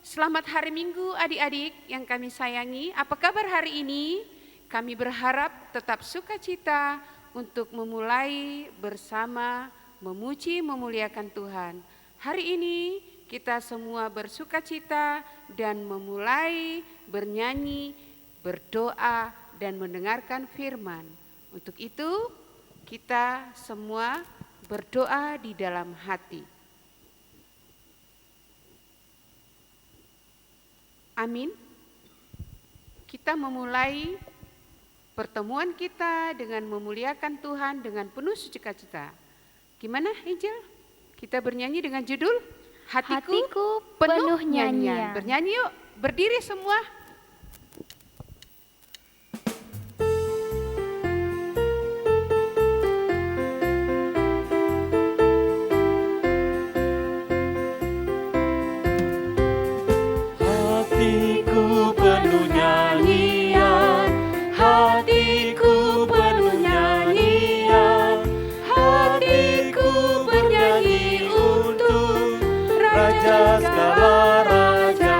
Selamat hari Minggu adik-adik yang kami sayangi. Apa kabar hari ini? Kami berharap tetap sukacita untuk memulai bersama memuji memuliakan Tuhan. Hari ini kita semua bersukacita dan memulai bernyanyi, berdoa dan mendengarkan firman. Untuk itu kita semua berdoa di dalam hati. Amin. Kita memulai pertemuan kita dengan memuliakan Tuhan dengan penuh sukacita. Gimana, Angel? Kita bernyanyi dengan judul Hatiku Penuh Nyanyian. Bernyanyi yuk, berdiri semua. Hatiku penuh nyanyian, hatiku penuh nyanyian, hatiku bernyanyi untuk Raja segala raja.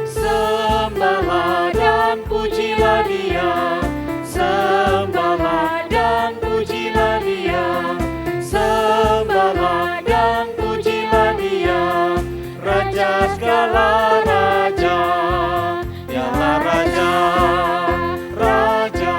Sembahlah dan pujilah Dia, sembahlah dan pujilah Dia, sembahlah dan pujilah Dia, Raja segala raja. Dialah Raja, Raja,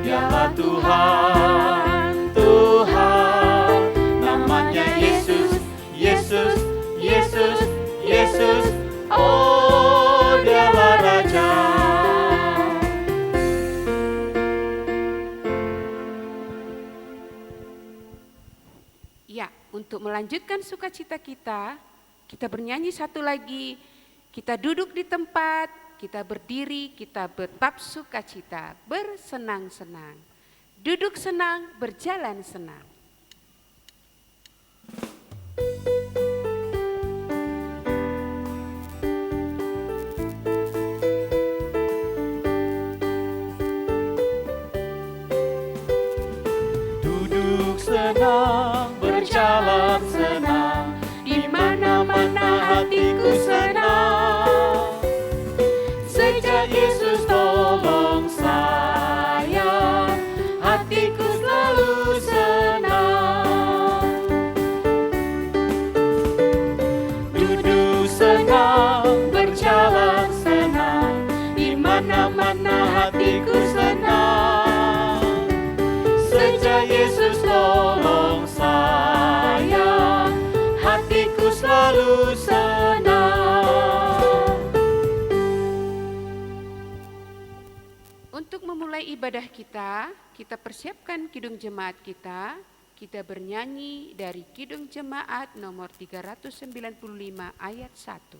Dialah Tuhan, Tuhan. Namanya Yesus, Yesus, Yesus, Yesus. Oh, Dialah Raja. Ya, untuk melanjutkan sukacita kita, kita bernyanyi satu lagi. Kita duduk di tempat, kita berdiri, kita tetap sukacita, bersenang-senang. Duduk senang, berjalan senang. Duduk senang, berjalan senang, di mana-mana hatiku senang. Sejak Yesus tolong saya, hatiku selalu senang. Duduk senang, berjalan senang, di mana-mana hatiku senang. Sejak Yesus tolong saya, hatiku selalu senang. Untuk memulai ibadah kita persiapkan kidung jemaat kita. Kita bernyanyi dari kidung jemaat nomor 395 ayat 1.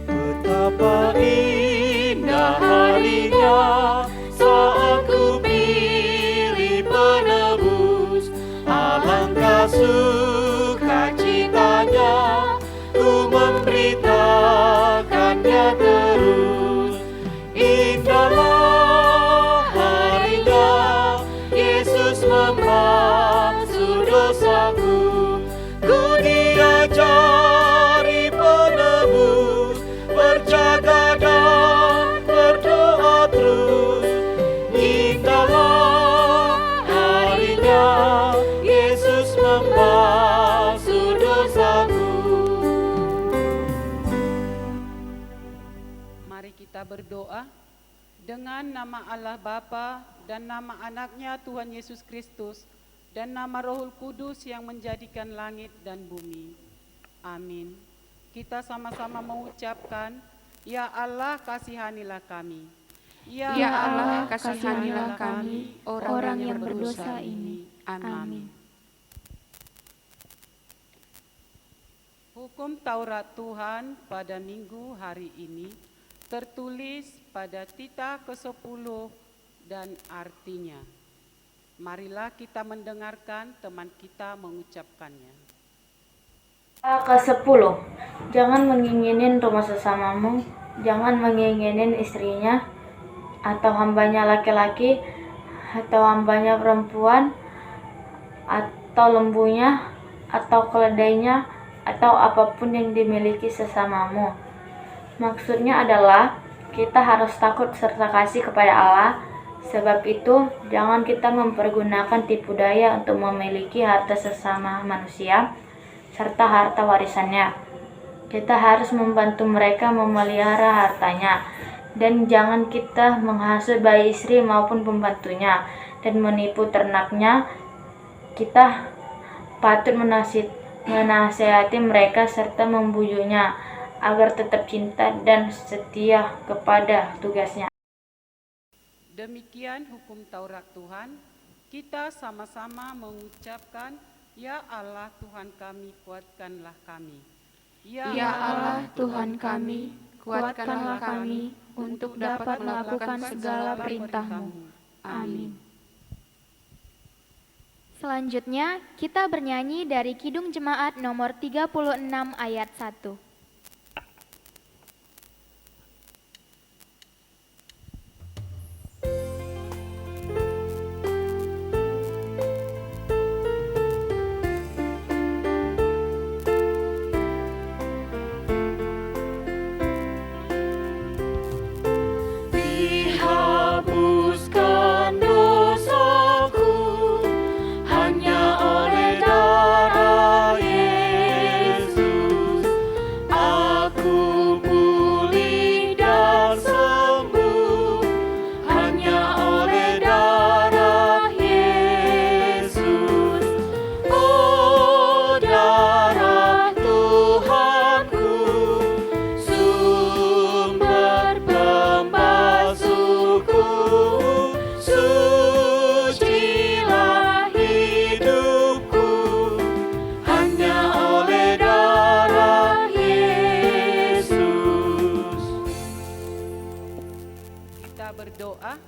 Betapa indah harinya saat ku pilih penebus, alangkah sukacitanya ku memberitakannya terus. Indahlah harinya Yesus membasuh dosaku, ku diajari penebus, berjaga dan berdoa terus. Indahlah harinya Yesus membasuh dosaku. Mari kita berdoa dengan nama Allah Bapa dan nama anaknya Tuhan Yesus Kristus dan nama Roh Kudus yang menjadikan langit dan bumi. Amin. Kita sama-sama mengucapkan, Ya Allah kasihanilah kami. Ya Allah, kasihanilah kami, orang yang berdosa ini. Amin. Hukum Taurat Tuhan pada minggu hari ini tertulis pada Tita ke-10 dan artinya. Marilah kita mendengarkan teman kita mengucapkannya. Ke-10. Jangan menginginin rumah sesamamu jangan menginginin istrinya, atau hambanya laki-laki, atau hambanya perempuan, atau lembunya, atau keledainya, atau apapun yang dimiliki sesamamu. Maksudnya adalah kita harus takut serta kasih kepada Allah. Sebab itu, jangan kita mempergunakan tipu daya untuk memiliki harta sesama manusia serta harta warisannya. Kita harus membantu mereka memelihara hartanya, dan jangan kita menghasut bayi istri maupun pembantunya dan menipu ternaknya. Kita patut menasihati mereka serta membujuknya agar tetap cinta dan setia kepada tugasnya. Demikian hukum Taurat Tuhan. Kita sama-sama mengucapkan, Ya Allah Tuhan kami, kuatkanlah kami. Ya Allah Tuhan kami, kuatkanlah kami untuk dapat melakukan segala perintah-Mu. Amin. Selanjutnya, kita bernyanyi dari Kidung Jemaat nomor 36 ayat 1. Dihapuskan dosaku hanya oleh darah Yesus. Aku pulih dan sembuh hanya oleh darah Yesus. Oh, darah Tuhanku, sumber pembasuhku, sucilah hidupku hanya oleh darah Yesus. Kita berdoa,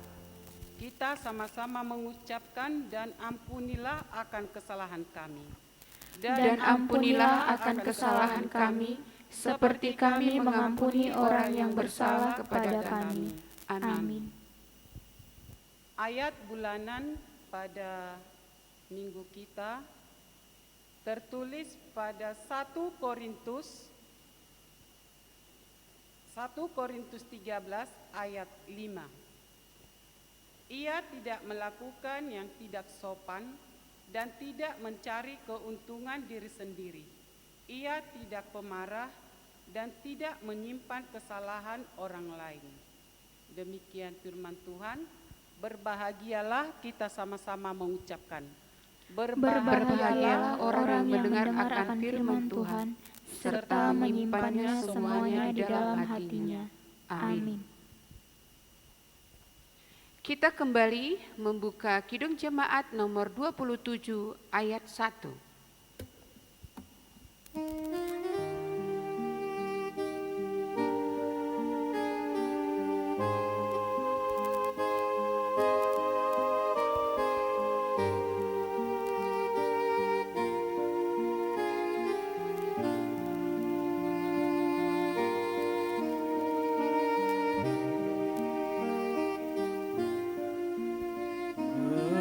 kita sama-sama mengucapkan, dan ampunilah akan kesalahan kami. Dan ampunilah akan kesalahan kami, seperti kami mengampuni orang yang bersalah kepada kami. Amin. Ayat bulanan pada minggu kita tertulis pada 1 Korintus 13 ayat 5. Ia tidak melakukan yang tidak sopan dan tidak mencari keuntungan diri sendiri. Ia tidak pemarah dan tidak menyimpan kesalahan orang lain. Demikian firman Tuhan. Berbahagialah, kita sama-sama mengucapkan. Berbahagialah orang yang mendengar akan firman Tuhan, serta menyimpannya semuanya di dalam hatinya. Amin. Kita kembali membuka Kidung Jemaat nomor 27 ayat 1.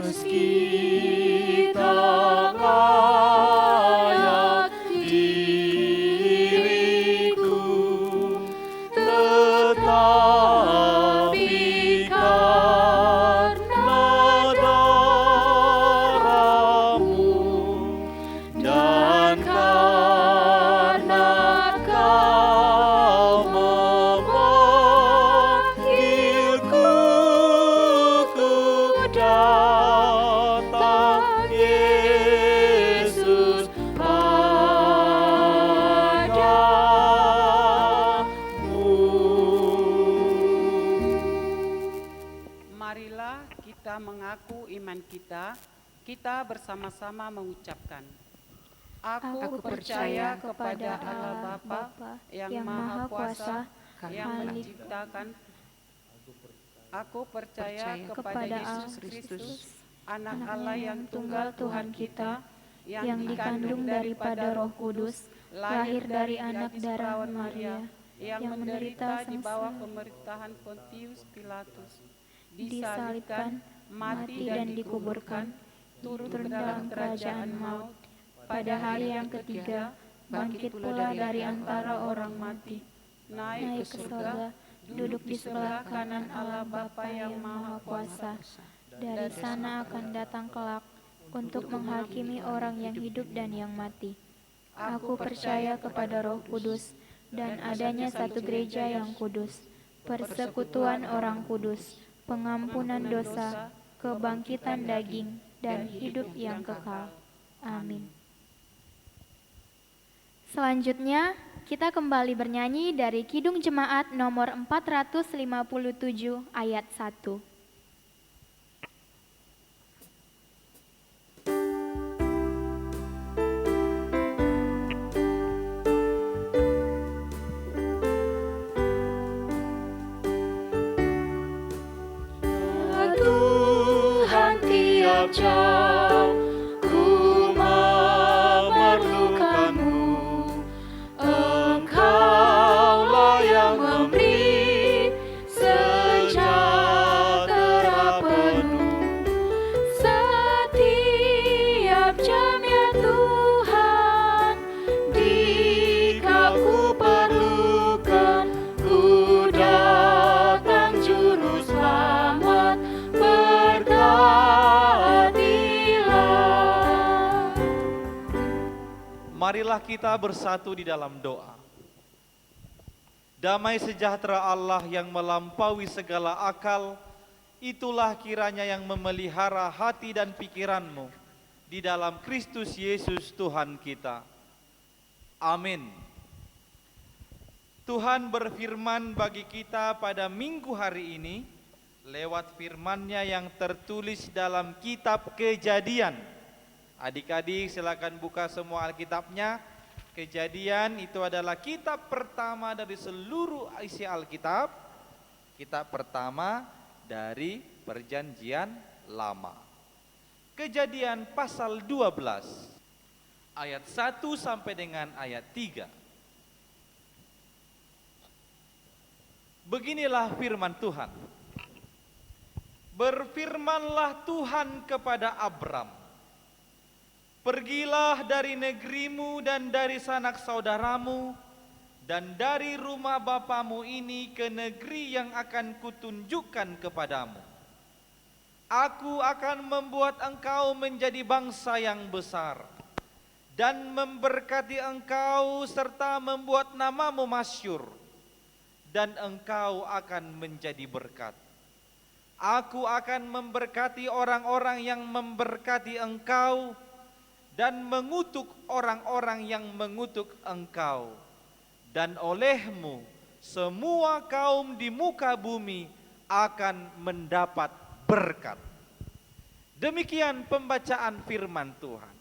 Meski tak layak diriku, tetapi karena darah-Mu dan karena Kau memanggilku, ku datang Yesus padamu. Marilah kita mengaku iman kita. Kita bersama-sama mengucapkan, Aku percaya kepada Allah Bapa yang Maha Kuasa, yang menciptakan. Aku percaya kepada Yesus Kristus, Anak Allah yang tunggal Tuhan kita, yang dikandung daripada Roh Kudus, lahir dari anak darah Maria, yang menderita di bawah pemerintahan Pontius Pilatus, disalibkan, mati dan dikuburkan, turun ke dalam kerajaan maut, pada hari yang ketiga bangkit pula dari antara orang mati, naik ke surga, duduk di sebelah kanan Allah Bapa yang Maha Kuasa. Dari sana akan datang kelak untuk menghakimi orang yang hidup dan yang mati. Aku percaya kepada Roh Kudus dan adanya satu gereja yang kudus, persekutuan orang kudus, pengampunan dosa, kebangkitan daging, dan hidup yang kekal. Amin. Selanjutnya, kita kembali bernyanyi dari Kidung Jemaat nomor 457 ayat 1. Tuhan tiap jam ku memerlukanmu, Engkaulah yang memberi sejahtera penuh. Setiap jam ya Tuhan, jika ku perlukan, ku datang juru selamat, berkatilah. Marilah kita bersatu di dalam doa. Damai sejahtera Allah yang melampaui segala akal, itulah kiranya yang memelihara hati dan pikiranmu di dalam Kristus Yesus Tuhan kita. Amin. Tuhan berfirman bagi kita pada minggu hari ini lewat firman-Nya yang tertulis dalam kitab Kejadian. Adik-adik silakan buka semua Alkitabnya. Kejadian itu adalah kitab pertama dari seluruh isi Alkitab. Kitab pertama dari Perjanjian Lama. Kejadian pasal 12 ayat 1 sampai dengan ayat 3. Beginilah firman Tuhan. Berfirmanlah Tuhan kepada Abram, pergilah dari negerimu dan dari sanak saudaramu dan dari rumah bapamu ini ke negeri yang akan kutunjukkan kepadamu. Aku akan membuat engkau menjadi bangsa yang besar dan memberkati engkau serta membuat namamu masyhur, dan engkau akan menjadi berkat. Aku akan memberkati orang-orang yang memberkati engkau dan mengutuk orang-orang yang mengutuk engkau. Dan olehmu semua kaum di muka bumi akan mendapat berkat. Demikian pembacaan firman Tuhan.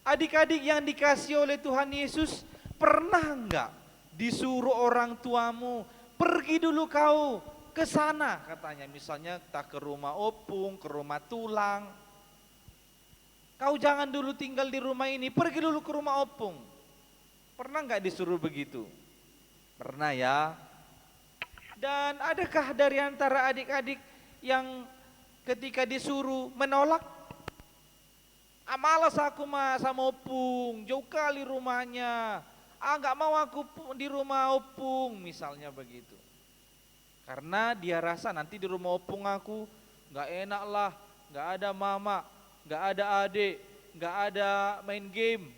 Adik-adik yang dikasihi oleh Tuhan Yesus, pernah enggak disuruh orang tuamu, pergi dulu kau ke sana, katanya, misalnya tak ke rumah opung, ke rumah tulang. Kau jangan dulu tinggal di rumah ini, pergi dulu ke rumah opung. Pernah nggak disuruh begitu? Pernah ya. Dan adakah dari antara adik-adik yang ketika disuruh menolak? Malas aku sama opung, jauh kali rumahnya. Nggak mau aku di rumah opung, misalnya begitu. Karena dia rasa nanti di rumah opung aku nggak enak lah, nggak ada mama, nggak ada adik, nggak ada main game.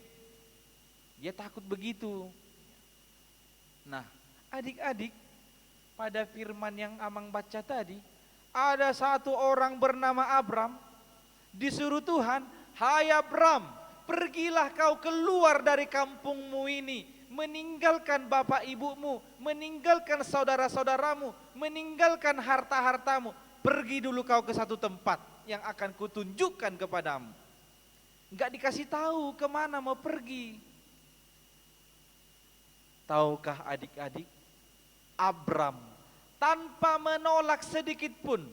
Dia takut begitu. Nah, adik-adik, pada firman yang Amang baca tadi, ada satu orang bernama Abram, disuruh Tuhan, hai Abram, pergilah kau keluar dari kampungmu ini, meninggalkan bapak ibumu, meninggalkan saudara-saudaramu, meninggalkan harta-hartamu, pergi dulu kau ke satu tempat yang akan kutunjukkan kepadamu. Enggak dikasih tahu kemana mau pergi. Tahukah adik-adik, Abram tanpa menolak sedikit pun,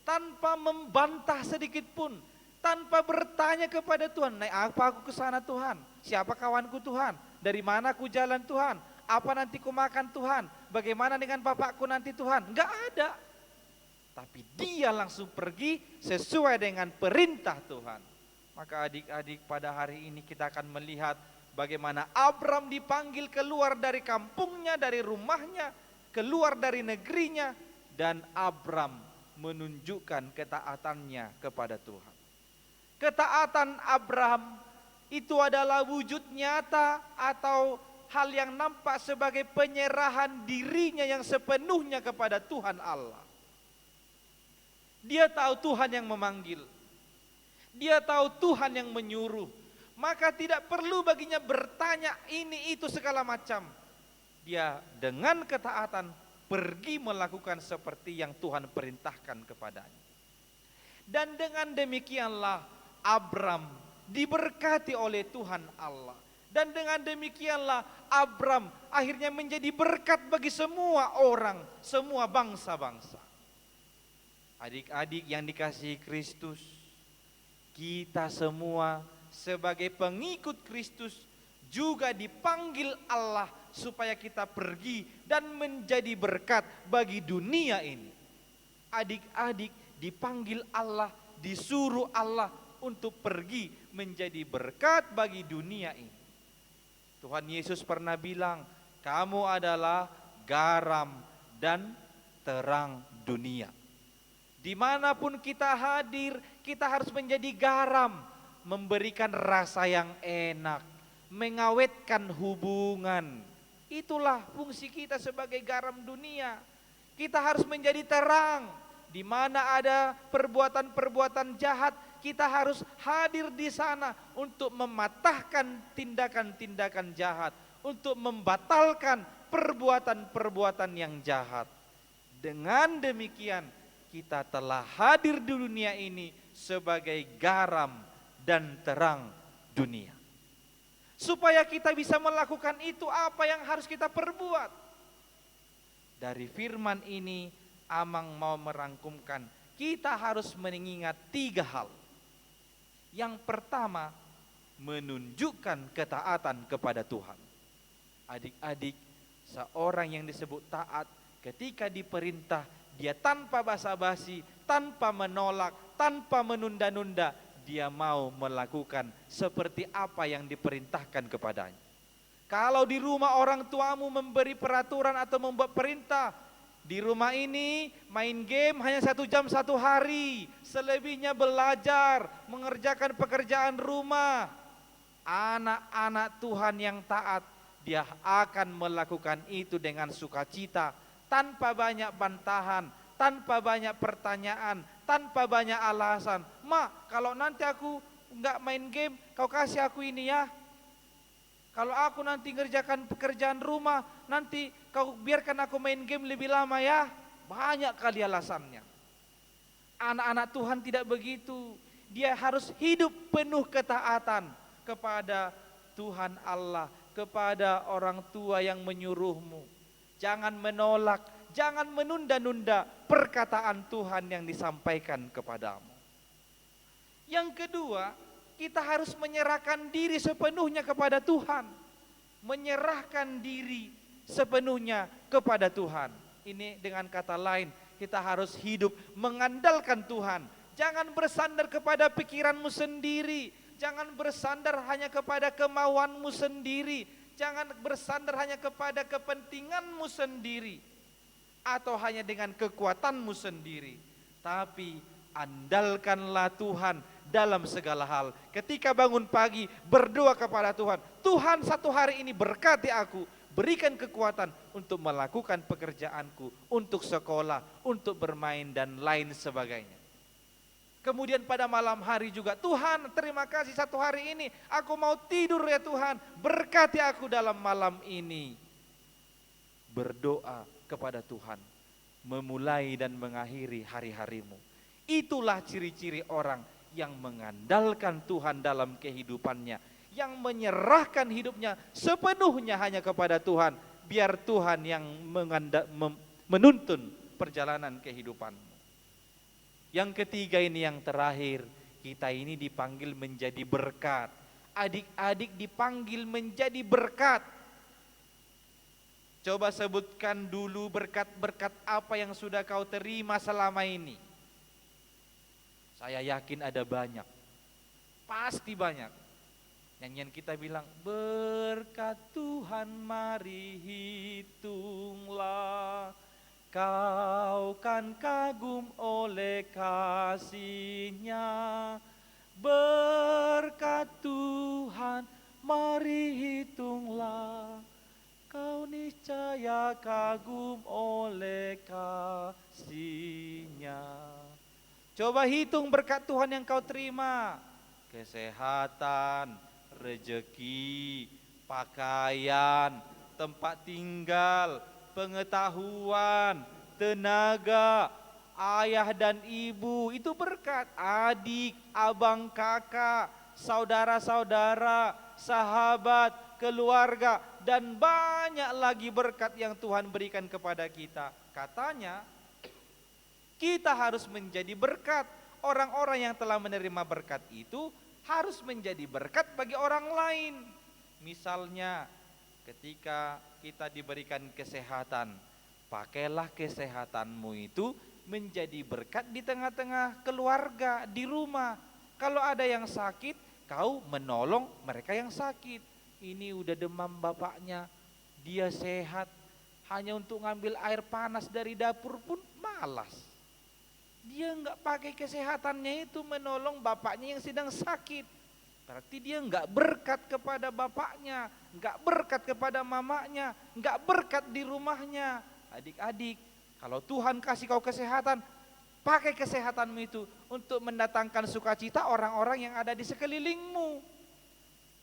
tanpa membantah sedikit pun, tanpa bertanya kepada Tuhan, naik apa aku ke sana Tuhan? Siapa kawanku Tuhan? Dari mana aku jalan Tuhan? Apa nanti ku makan Tuhan? Bagaimana dengan bapakku nanti Tuhan? Enggak ada. Tapi dia langsung pergi sesuai dengan perintah Tuhan. Maka adik-adik, pada hari ini kita akan melihat bagaimana Abram dipanggil keluar dari kampungnya, dari rumahnya, keluar dari negerinya, dan Abram menunjukkan ketaatannya kepada Tuhan. Ketaatan Abram itu adalah wujud nyata atau hal yang nampak sebagai penyerahan dirinya yang sepenuhnya kepada Tuhan Allah. Dia tahu Tuhan yang memanggil. Dia tahu Tuhan yang menyuruh. Maka tidak perlu baginya bertanya ini itu segala macam. Dia dengan ketaatan pergi melakukan seperti yang Tuhan perintahkan kepadanya. Dan dengan demikianlah Abram diberkati oleh Tuhan Allah. Dan dengan demikianlah Abram akhirnya menjadi berkat bagi semua orang, semua bangsa-bangsa. Adik-adik yang dikasihi Kristus, kita semua sebagai pengikut Kristus juga dipanggil Allah supaya kita pergi dan menjadi berkat bagi dunia ini. Adik-adik dipanggil Allah, disuruh Allah untuk pergi menjadi berkat bagi dunia ini. Tuhan Yesus pernah bilang, kamu adalah garam dan terang dunia. Dimanapun kita hadir, kita harus menjadi garam, memberikan rasa yang enak, mengawetkan hubungan. Itulah fungsi kita sebagai garam dunia. Kita harus menjadi terang. Di mana ada perbuatan-perbuatan jahat, kita harus hadir di sana untuk mematahkan tindakan-tindakan jahat, untuk membatalkan perbuatan-perbuatan yang jahat. Dengan demikian, kita telah hadir di dunia ini sebagai garam dan terang dunia. Supaya kita bisa melakukan itu, apa yang harus kita perbuat? Dari firman ini, Amang mau merangkumkan, kita harus mengingat 3 hal. Yang pertama, menunjukkan ketaatan kepada Tuhan. Adik-adik, seorang yang disebut taat ketika diperintah, dia tanpa basa-basi, tanpa menolak, tanpa menunda-nunda, dia mau melakukan seperti apa yang diperintahkan kepadanya. Kalau di rumah orang tuamu memberi peraturan atau membuat perintah, di rumah ini main game hanya 1 jam 1 hari, selebihnya belajar, mengerjakan pekerjaan rumah. Anak-anak Tuhan yang taat, dia akan melakukan itu dengan sukacita, tanpa banyak bantahan, tanpa banyak pertanyaan, tanpa banyak alasan. Mak, kalau nanti aku enggak main game, kau kasih aku ini ya. Kalau aku nanti ngerjakan pekerjaan rumah, nanti kau biarkan aku main game lebih lama ya. Banyak kali alasannya. Anak-anak Tuhan tidak begitu. Dia harus hidup penuh ketaatan kepada Tuhan Allah, kepada orang tua yang menyuruhmu. Jangan menolak, jangan menunda-nunda perkataan Tuhan yang disampaikan kepadamu. Yang kedua, kita harus menyerahkan diri sepenuhnya kepada Tuhan. Menyerahkan diri sepenuhnya kepada Tuhan. Ini dengan kata lain, kita harus hidup mengandalkan Tuhan. Jangan bersandar kepada pikiranmu sendiri. Jangan bersandar hanya kepada kemauanmu sendiri. Jangan bersandar hanya kepada kepentinganmu sendiri. Atau hanya dengan kekuatanmu sendiri. Tapi andalkanlah Tuhan dalam segala hal. Ketika bangun pagi, berdoa kepada Tuhan. Tuhan, 1 hari ini berkati aku, berikan kekuatan untuk melakukan pekerjaanku, untuk sekolah, untuk bermain dan lain sebagainya. Kemudian pada malam hari juga, Tuhan terima kasih 1 hari ini, aku mau tidur ya Tuhan, berkati aku dalam malam ini. Berdoa kepada Tuhan, memulai dan mengakhiri hari-harimu. Itulah ciri-ciri orang yang mengandalkan Tuhan dalam kehidupannya, yang menyerahkan hidupnya sepenuhnya hanya kepada Tuhan, biar Tuhan yang menuntun perjalanan kehidupanmu. Yang ketiga ini yang terakhir, kita ini dipanggil menjadi berkat. Adik-adik dipanggil menjadi berkat. Coba sebutkan dulu berkat-berkat apa yang sudah kau terima selama ini. Saya yakin ada banyak. Pasti banyak. Nyanyian kita bilang, berkat Tuhan mari hitunglah, kau kan kagum oleh kasih-Nya. Berkat Tuhan mari hitunglah, kau niscaya kagum oleh kasih-Nya. Coba hitung berkat Tuhan yang kau terima. Kesehatan, rezeki, pakaian, tempat tinggal, pengetahuan, tenaga, ayah dan ibu, itu berkat. Adik, abang, kakak, saudara-saudara, sahabat, keluarga, dan banyak lagi berkat yang Tuhan berikan kepada kita. Katanya, kita harus menjadi berkat. Orang-orang yang telah menerima berkat itu harus menjadi berkat bagi orang lain. Misalnya, ketika kita diberikan kesehatan, pakailah kesehatanmu itu menjadi berkat di tengah-tengah keluarga, di rumah. Kalau ada yang sakit, kau menolong mereka yang sakit. Ini udah demam bapaknya, dia sehat, hanya untuk ngambil air panas dari dapur pun malas. Dia enggak pakai kesehatannya itu menolong bapaknya yang sedang sakit. Berarti dia enggak berkat kepada bapaknya, enggak berkat kepada mamanya, enggak berkat di rumahnya. Adik-adik, kalau Tuhan kasih kau kesehatan, pakai kesehatanmu itu untuk mendatangkan sukacita orang-orang yang ada di sekelilingmu.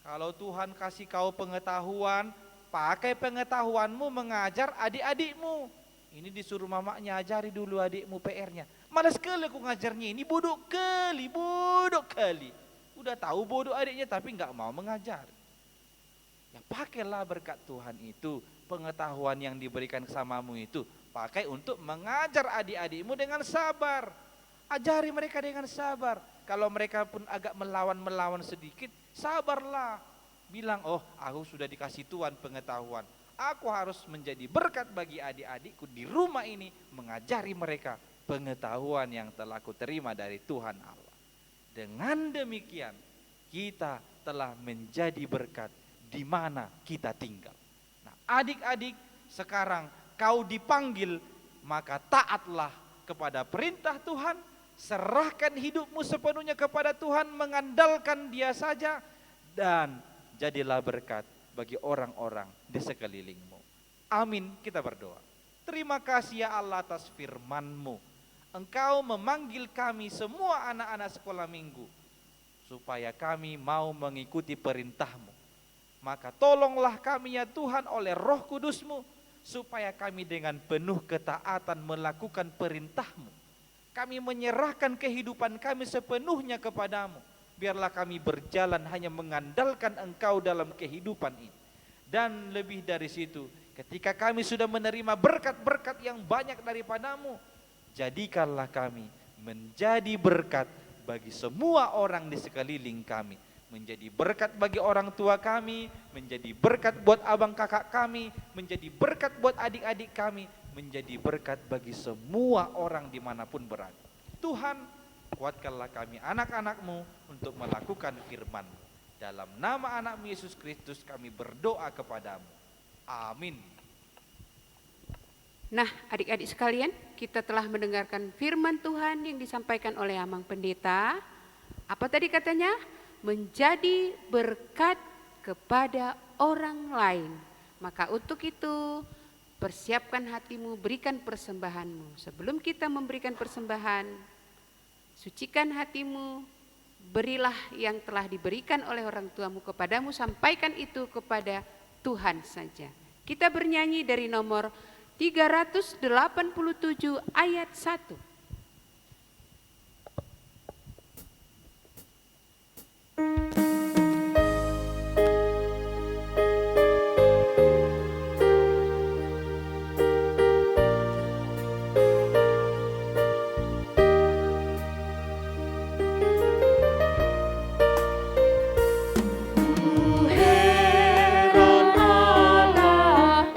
Kalau Tuhan kasih kau pengetahuan, pakai pengetahuanmu mengajar adik-adikmu. Ini disuruh mamanya, ajari dulu adikmu PR-nya. Malas sekali aku ngajarnya, ini bodoh kali. Udah tahu bodoh adiknya tapi nggak mau mengajar. Ya pakailah berkat Tuhan itu, pengetahuan yang diberikan samamu itu, pakai untuk mengajar adik-adikmu dengan sabar. Ajari mereka dengan sabar. Kalau mereka pun agak melawan sedikit, sabarlah. Bilang, oh aku sudah dikasih Tuhan pengetahuan. Aku harus menjadi berkat bagi adik-adikku di rumah ini, mengajari mereka pengetahuan yang telah kuterima dari Tuhan Allah. Dengan demikian, kita telah menjadi berkat di mana kita tinggal. Nah, adik-adik, sekarang kau dipanggil, maka taatlah kepada perintah Tuhan, serahkan hidupmu sepenuhnya kepada Tuhan, mengandalkan Dia saja, dan jadilah berkat bagi orang-orang di sekelilingmu. Amin, kita berdoa. Terima kasih ya Allah atas firman-Mu. Engkau memanggil kami semua anak-anak sekolah minggu supaya kami mau mengikuti perintah-Mu. Maka tolonglah kami ya Tuhan oleh Roh Kudus-Mu supaya kami dengan penuh ketaatan melakukan perintah-Mu. Kami menyerahkan kehidupan kami sepenuhnya kepadamu. Biarlah kami berjalan hanya mengandalkan Engkau dalam kehidupan ini. Dan lebih dari situ, ketika kami sudah menerima berkat-berkat yang banyak daripadamu, jadikanlah kami menjadi berkat bagi semua orang di sekeliling kami. Menjadi berkat bagi orang tua kami, menjadi berkat buat abang kakak kami, menjadi berkat buat adik-adik kami, menjadi berkat bagi semua orang dimanapun berada. Tuhan, kuatkanlah kami anak-anak-Mu untuk melakukan firman-Mu. Dalam nama anak-Mu Yesus Kristus kami berdoa kepadamu. Amin. Nah, adik-adik sekalian, kita telah mendengarkan firman Tuhan yang disampaikan oleh Amang Pendeta. Apa tadi katanya? Menjadi berkat kepada orang lain. Maka untuk itu, persiapkan hatimu, berikan persembahanmu. Sebelum kita memberikan persembahan, sucikan hatimu, berilah yang telah diberikan oleh orang tuamu kepadamu, sampaikan itu kepada Tuhan saja. Kita bernyanyi dari nomor 387 ayat 1. Heran Allah,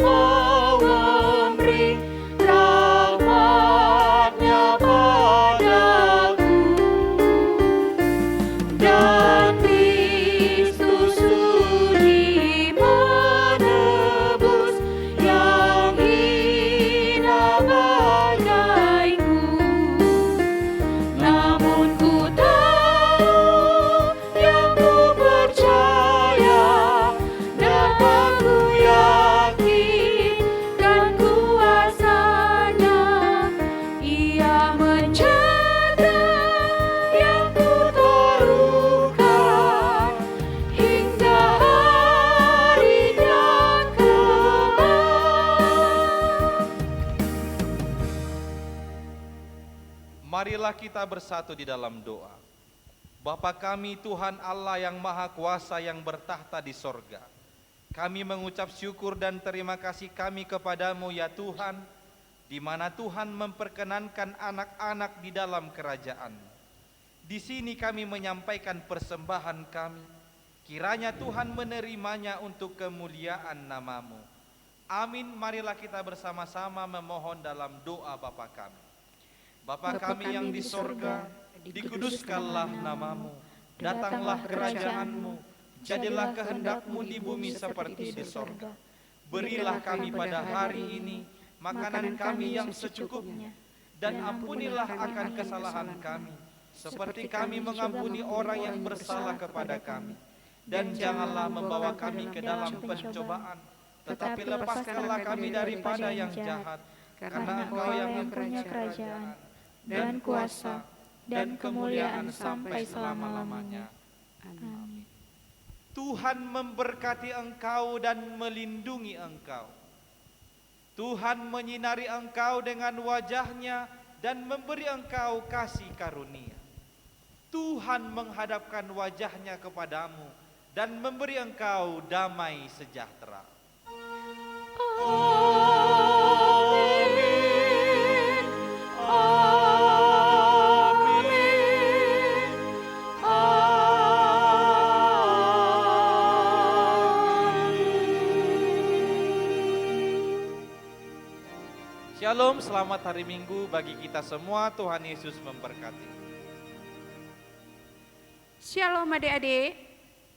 Marilah kita bersatu di dalam doa. Bapa kami Tuhan Allah yang Maha Kuasa yang bertahta di sorga, kami mengucap syukur dan terima kasih kami kepadamu ya Tuhan, di mana Tuhan memperkenankan anak-anak di dalam kerajaan. Di sini kami menyampaikan persembahan kami, kiranya Tuhan menerimanya untuk kemuliaan nama-Mu. Amin. Marilah kita bersama-sama memohon dalam doa Bapa kami. Bapa kami yang di sorga, dikuduskanlah nama-Mu, datanglah kerajaan-Mu, jadilah kehendak-Mu di bumi seperti di sorga. Berilah kami pada hari ini makanan kami yang secukupnya, dan ampunilah akan kesalahan kami, seperti kami mengampuni orang yang bersalah kepada kami. Dan janganlah membawa kami ke dalam pencobaan, tetapi lepaskanlah kami daripada yang jahat, karena Engkau yang mempunyai kerajaan, dan kuasa, dan kemuliaan sampai selama-lamanya. Amin. Tuhan memberkati engkau dan melindungi engkau. Tuhan menyinari engkau dengan wajah-Nya dan memberi engkau kasih karunia. Tuhan menghadapkan wajah-Nya kepadamu dan memberi engkau damai sejahtera. Amin. Amin. Shalom, selamat hari Minggu bagi kita semua. Tuhan Yesus memberkati. Shalom adik-adik,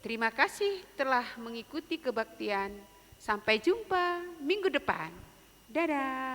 terima kasih telah mengikuti kebaktian. Sampai jumpa minggu depan. Dadah.